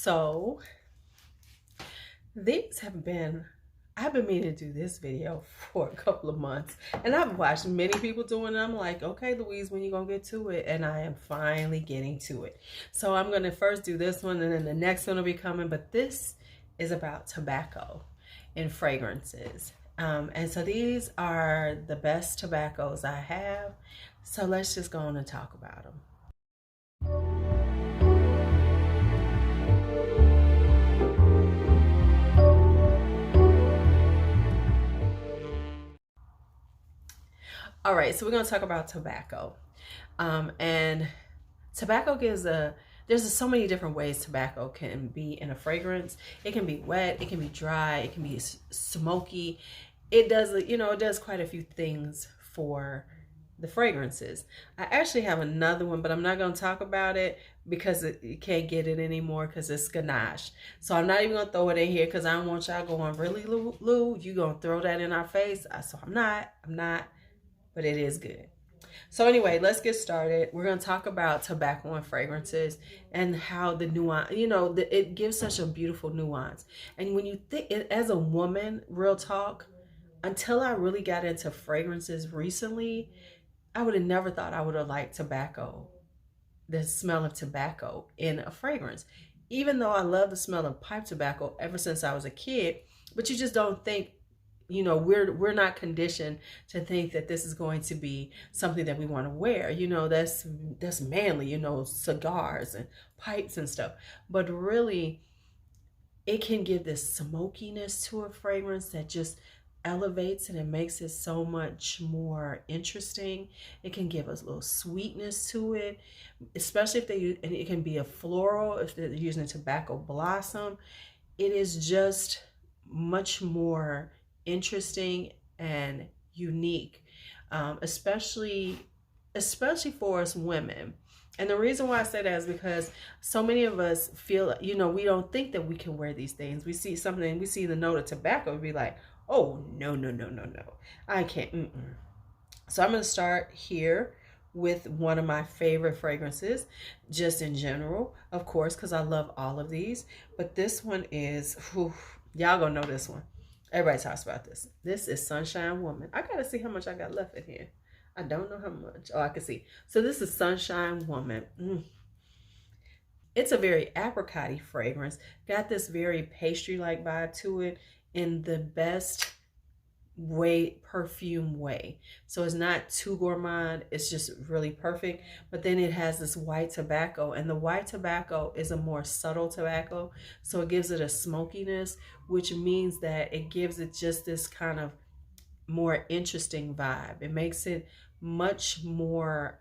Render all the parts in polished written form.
So these have been, I've been meaning to do this video for a couple of months, and I've watched many people doing it. I'm like, okay, Louise, when you gonna get to it? And I am finally getting to it. So I'm gonna first do this one, and then the next one will be coming. But this is about tobacco and fragrances. And so these are the best tobaccos I have. So let's just go on and talk about them. All right, so we're going to talk about tobacco. And tobacco there's so many different ways tobacco can be in a fragrance. It can be wet, it can be dry, it can be smoky. It does quite a few things for the fragrances. I actually have another one, but I'm not going to talk about it because you can't get it anymore because it's ganache. So I'm not even going to throw it in here because I don't want y'all going, really, Lou, you going to throw that in our face? So I'm not. But it is good. So anyway, let's get started. We're going to talk about tobacco and fragrances and how the nuance, it gives such a beautiful nuance. And when you think, as a woman, real talk, until I really got into fragrances recently, I would have never thought I would have liked tobacco, the smell of tobacco in a fragrance. Even though I love the smell of pipe tobacco ever since I was a kid, but you just don't think, we're not conditioned to think that this is going to be something that we want to wear. That's manly, cigars and pipes and stuff. But really, it can give this smokiness to a fragrance that just elevates and it makes it so much more interesting. It can give us a little sweetness to it, especially and it can be a floral if they're using a tobacco blossom. It is just much more interesting and unique, especially for us women. And the reason why I say that is because so many of us feel, we don't think that we can wear these things. We see something, we see the note of tobacco, we'd be like, oh, no, I can't. So I'm going to start here with one of my favorite fragrances, just in general, of course, because I love all of these. But this one is, y'all gonna know this one. Everybody talks about this. This is Sunshine Woman. I gotta see how much I got left in here. I don't know how much. Oh, I can see. So this is Sunshine Woman. It's a very apricot-y fragrance. Got this very pastry-like vibe to it in the best way, perfume way. So it's not too gourmand, it's just really perfect. But then it has this white tobacco, and the white tobacco is a more subtle tobacco, so it gives it a smokiness, which means that it gives it just this kind of more interesting vibe. It makes it much more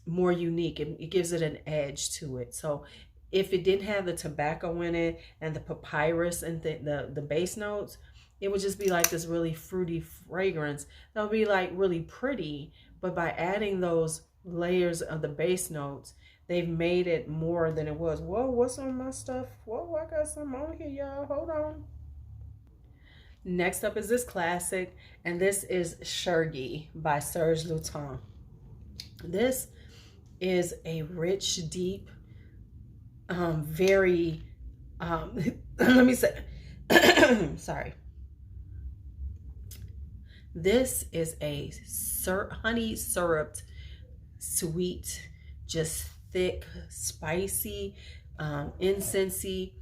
more unique. It gives it an edge to it. So if it didn't have the tobacco in it and the papyrus and the base notes, it would just be like this really fruity fragrance that would be like really pretty. But by adding those layers of the base notes, they've made it more than it was. Whoa, what's on my stuff? Whoa, I got some on here, y'all. Hold on. Next up is this classic, and this is Chergy by Serge Lutens. This is a rich, deep, very, let me say, sorry. This is a honey syruped, sweet, just thick, spicy, incensey,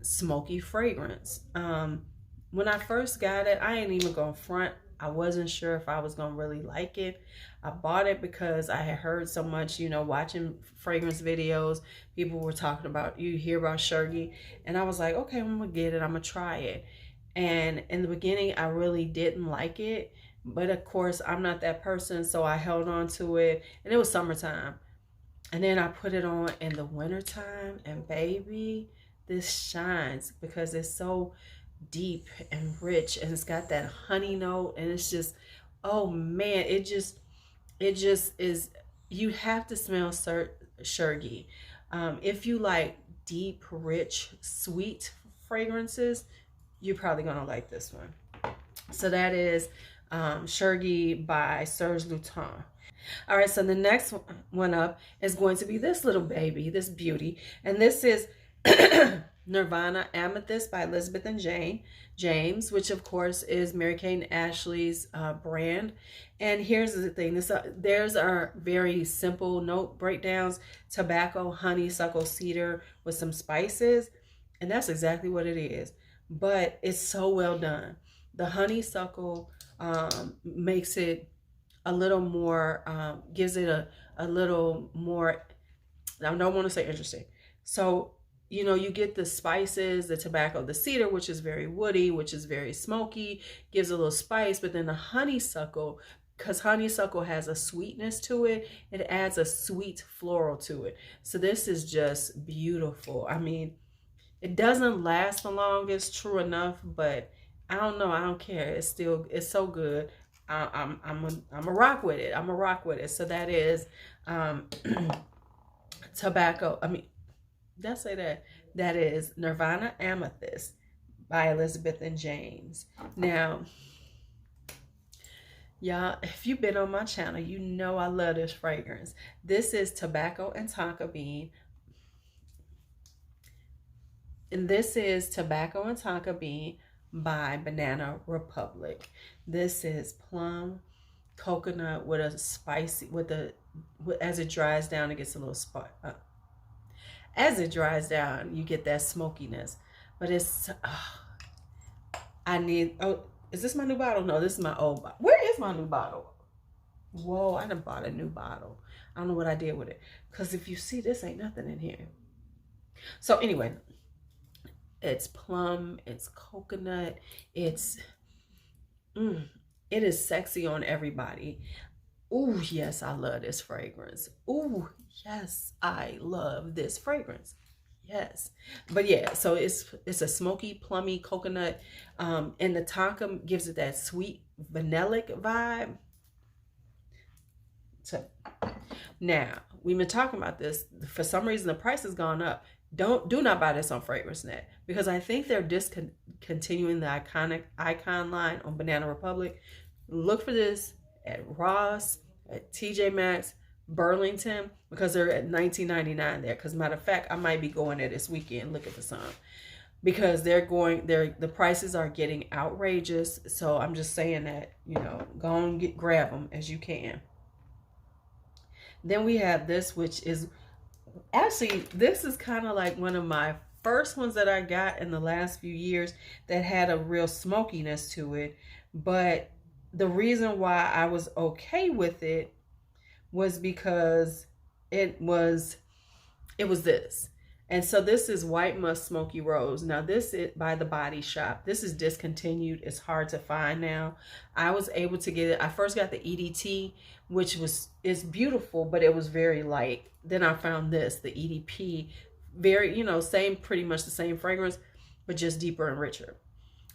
smoky fragrance. When I first got it, I ain't even gonna front. I wasn't sure if I was gonna really like it. I bought it because I had heard so much, watching fragrance videos. People were talking about, you hear about Chergy, and I was like, okay, I'm gonna get it. I'm gonna try it. And in the beginning, I really didn't like it. But of course, I'm not that person, so I held on to it. And it was summertime. And then I put it on in the wintertime. And baby, this shines because it's so deep and rich. And it's got that honey note. And it's just, oh man, it just is, you have to smell Chergy. If you like deep, rich, sweet fragrances, you're probably gonna like this one. So that is Chergy by Serge Lutens. All right, so the next one up is going to be this little baby, this beauty. And this is Nirvana Amethyst by Elizabeth and James, which of course is Mary-Kate and Ashley's brand. And here's the thing, there's our very simple note breakdowns: tobacco, honeysuckle, cedar with some spices. And that's exactly what it is. But it's so well done. The honeysuckle makes it a little more, gives it a little more, I don't want to say interesting. So, you know, you get the spices, the tobacco, the cedar, which is very woody, which is very smoky, gives a little spice. But then the honeysuckle, because honeysuckle has a sweetness to it, it adds a sweet floral to it. So this is just beautiful. I mean, it doesn't last the longest, true enough, but I don't know. I don't care. It's so good. I'm a rock with it. I'm a rock with it. So that is tobacco. I mean, did I say that? That is Nirvana Amethyst by Elizabeth and James. Now, y'all, if you've been on my channel, you know I love this fragrance. This is Tobacco and Tonka Bean. And this is Tobacco and Tonka Bean by Banana Republic. This is plum, coconut with a spicy, as it dries down, it gets a little spice. As it dries down, you get that smokiness. But it's, is this my new bottle? No, this is my old bottle. Where is my new bottle? Whoa, I done bought a new bottle. I don't know what I did with it. Because if you see, this ain't nothing in here. So anyway, it's plum, it's coconut, it is sexy on everybody. Ooh, yes, I love this fragrance. Ooh, yes, I love this fragrance. Yes. But yeah, so it's a smoky, plummy coconut. And the Tonka gives it that sweet vanillic vibe. So now, we've been talking about this. For some reason, the price has gone up. Do not buy this on FragranceNet, because I think they're discontinuing the icon line on Banana Republic. Look for this at Ross, at TJ Maxx, Burlington, because they're at $19.99 there. Because matter of fact, I might be going there this weekend looking for some, because the prices are getting outrageous. So I'm just saying that, you know, go and grab them as you can. Then we have this, which is actually, this is kind of like one of my first ones that I got in the last few years that had a real smokiness to it. But the reason why I was okay with it was because it was this. And so this is White Musk Smoky Rose. Now this is by The Body Shop. This is discontinued. It's hard to find now. I was able to get it. I first got the EDT, which is beautiful, but it was very light. Then I found this, the EDP, very, you know, pretty much the same fragrance, but just deeper and richer.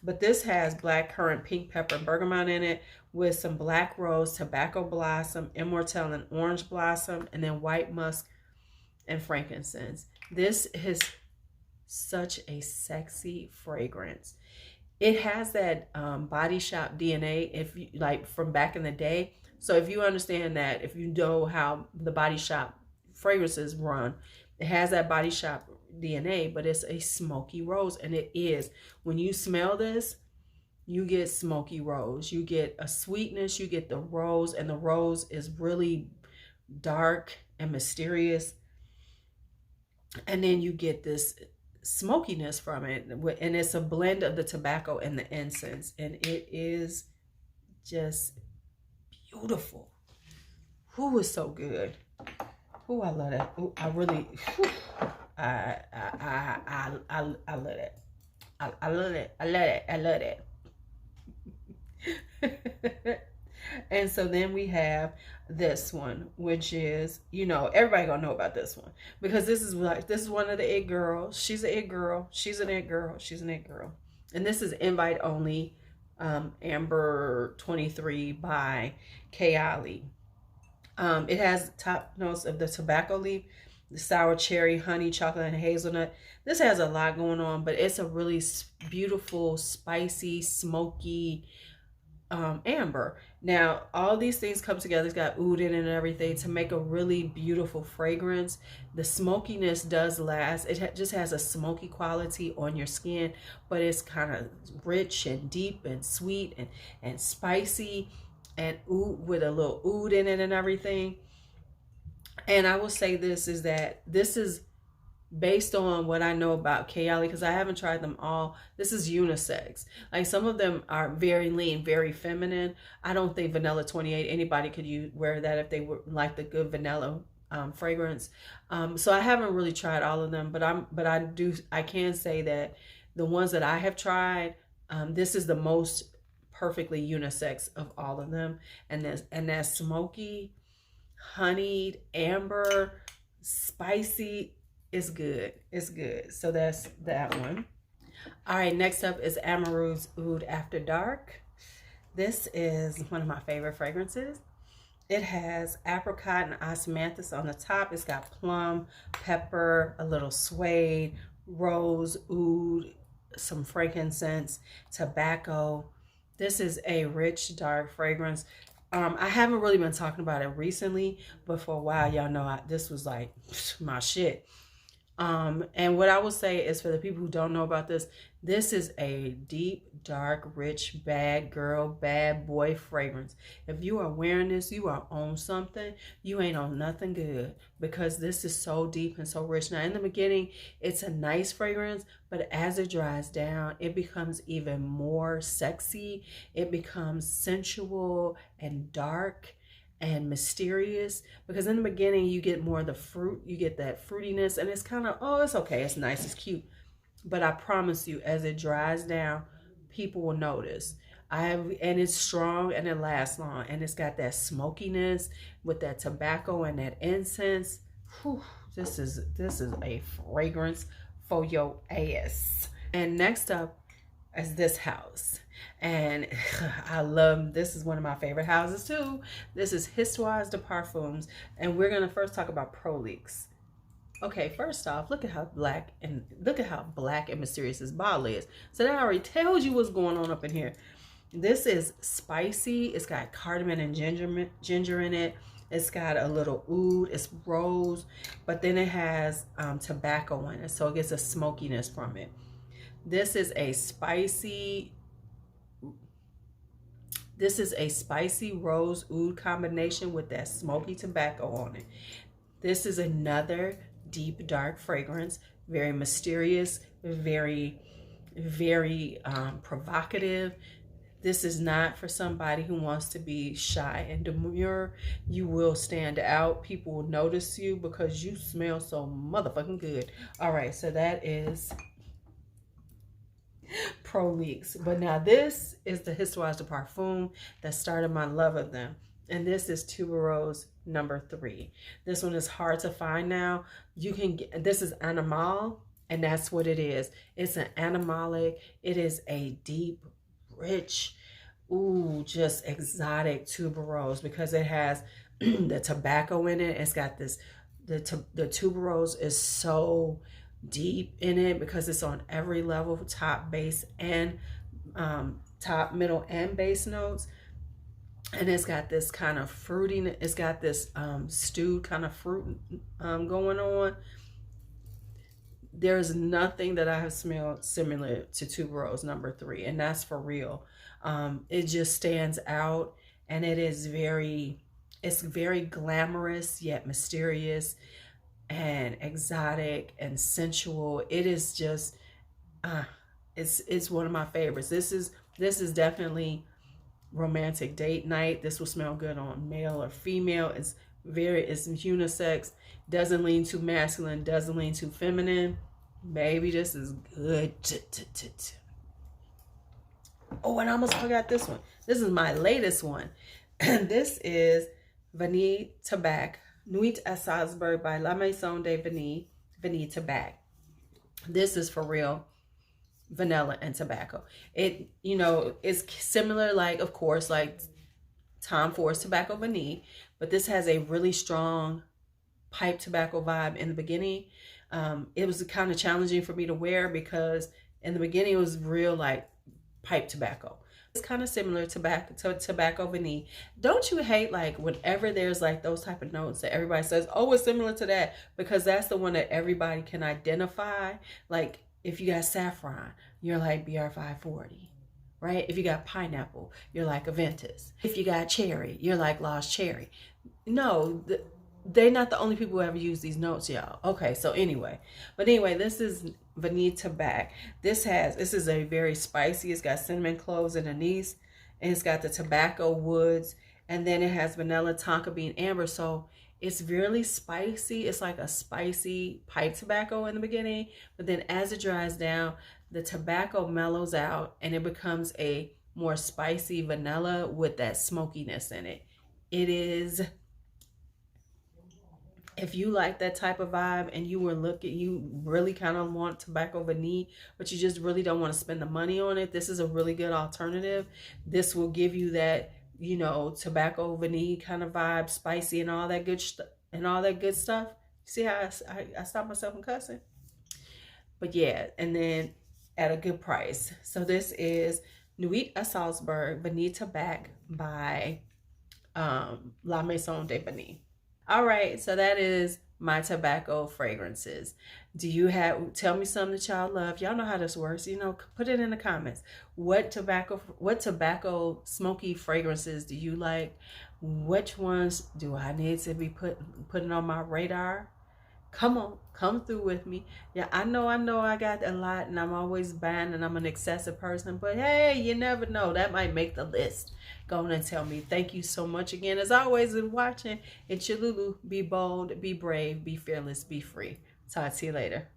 But this has black currant, pink pepper, and bergamot in it, with some black rose, tobacco blossom, immortelle, and orange blossom, and then white musk and frankincense. This is such a sexy fragrance. It has that Body Shop DNA, if you like, from back in the day. So if you understand that, if you know how the Body Shop fragrances run, it has that Body Shop DNA, but it's a smoky rose. And it is, when you smell this, you get smoky rose, you get a sweetness, you get the rose, and the rose is really dark and mysterious. And then you get this smokiness from it, and it's a blend of the tobacco and the incense, and it is just beautiful. Who is so good? Ooh, I love that. Ooh, I really, I love it. I love it. I love it. I love it. And so then we have this one, which is, you know, everybody gonna know about this one, because this is one of the it girls. She's an it girl. She's an it girl. She's an it girl. And this is Invite Only, Amber 23 by Kayali. It has top notes of the tobacco leaf, the sour cherry, honey, chocolate, and hazelnut. This has a lot going on, but it's a really beautiful, spicy, smoky, amber. Now, all these things come together. It's got oud in it and everything to make a really beautiful fragrance. The smokiness does last. It just has a smoky quality on your skin, but it's kind of rich and deep and sweet and spicy and oud with a little oud in it and everything. And I will say this is that this is based on what I know about Kayali, because I haven't tried them all. This is unisex. Like some of them are very lean, very feminine. I don't think Vanilla 28, anybody could wear that if they were like the good vanilla fragrance. So I haven't really tried all of them, but I can say that the ones that I have tried, this is the most perfectly unisex of all of them. And that's smoky, honeyed, amber, spicy. It's good. It's good. So that's that one. All right, next up is Amaroo's Oud After Dark. This is one of my favorite fragrances. It has apricot and osmanthus on the top. It's got plum, pepper, a little suede, rose, oud, some frankincense, tobacco. This is a rich, dark fragrance. I haven't really been talking about it recently, but for a while, y'all know this was like my shit. And what I will say is, for the people who don't know about this is a deep, dark, rich, bad girl, bad boy fragrance. If you are wearing this, you are on something. You ain't on nothing good, because this is so deep and so rich. Now, in the beginning, it's a nice fragrance, but as it dries down, it becomes even more sexy. It becomes sensual and dark and mysterious, because in the beginning you get more of the fruit, you get that fruitiness, and it's kind of, oh, it's okay, it's nice, it's cute, but I promise you, as it dries down, people will notice. And it's strong and it lasts long, and it's got that smokiness with that tobacco and that incense. Whew, this is a fragrance for your ass. And next up is this house. And I love, this is one of my favorite houses too. This is Histoire de Parfums. And we're going to first talk about Prolix. Okay, first off, look at how black and mysterious this bottle is. So that already tells you what's going on up in here. This is spicy. It's got cardamom and ginger in it. It's got a little oud. It's rose, but then it has tobacco in it, so it gets a smokiness from it. This is a spicy rose oud combination with that smoky tobacco on it. This is another deep, dark fragrance, very mysterious, very, very provocative. This is not for somebody who wants to be shy and demure. You will stand out. People will notice you because you smell so motherfucking good. All right, so that is Prolix. But now this is the Histoire de Parfum that started my love of them. And this is Tuberose number 3. This one is hard to find now. You can get, this is Animal, and that's what it is. It's an animalic. It is a deep, rich, ooh, just exotic tuberose, because it has the tobacco in it. It's got this, the tuberose is so deep in it because it's on every level, top, base, and top, middle, and base notes. And it's got this kind of fruity, it's got this stewed kind of fruit going on. There's nothing that I have smelled similar to Tuberose number 3, and that's for real. It just stands out, and it's very glamorous yet mysterious and exotic and sensual. It is just it's one of my favorites. This is definitely romantic date night. This will smell good on male or female. It's unisex, doesn't lean too masculine, doesn't lean too feminine. Baby, this is good. Oh, and I almost forgot this one. This is my latest one. This is Vanille Tabac, Nuit à Salzburg by La Maison de Vanille Tabac. This is for real vanilla and tobacco. It, you know, it's similar, like, of course, like Tom Ford's Tobacco Vanille, but this has a really strong pipe tobacco vibe in the beginning. It was kind of challenging for me to wear because in the beginning it was real like pipe tobacco. kind of similar to tobacco vanille. Don't you hate like whenever there's like those type of notes that everybody says, oh, it's similar to that, because that's the one that everybody can identify. Like if you got saffron, you're like BR540, right? If you got pineapple, you're like Amethyst. If you got cherry, you're like Lost Cherry. No, they're not the only people who ever use these notes, y'all. Okay, so anyway, this is Vanille Tobacco. This is a very spicy. It's got cinnamon cloves and anise, and it's got the tobacco woods, and then it has vanilla, tonka bean, amber. So it's really spicy. It's like a spicy pipe tobacco in the beginning, but then as it dries down, the tobacco mellows out and it becomes a more spicy vanilla with that smokiness in it. It is, if you like that type of vibe and you really kind of want tobacco vanille, but you just really don't want to spend the money on it, this is a really good alternative. This will give you that, you know, tobacco vanille kind of vibe, spicy and all that good stuff. See how I stopped myself from cussing? But yeah, and then at a good price. So this is Nuit à Salzburg Vanille Tobacco by La Maison de Vanille. All right, so that is my tobacco fragrances. Tell me something that y'all love. Y'all know how this works. You know, put it in the comments. What tobacco smoky fragrances do you like? Which ones do I need to be putting on my radar? Come on, come through with me. Yeah, I know I got a lot and I'm always buying and I'm an excessive person, but hey, you never know. That might make the list. Go on and tell me. Thank you so much again. As always, in watching, it's your Lulu. Be bold, be brave, be fearless, be free. Talk to you later.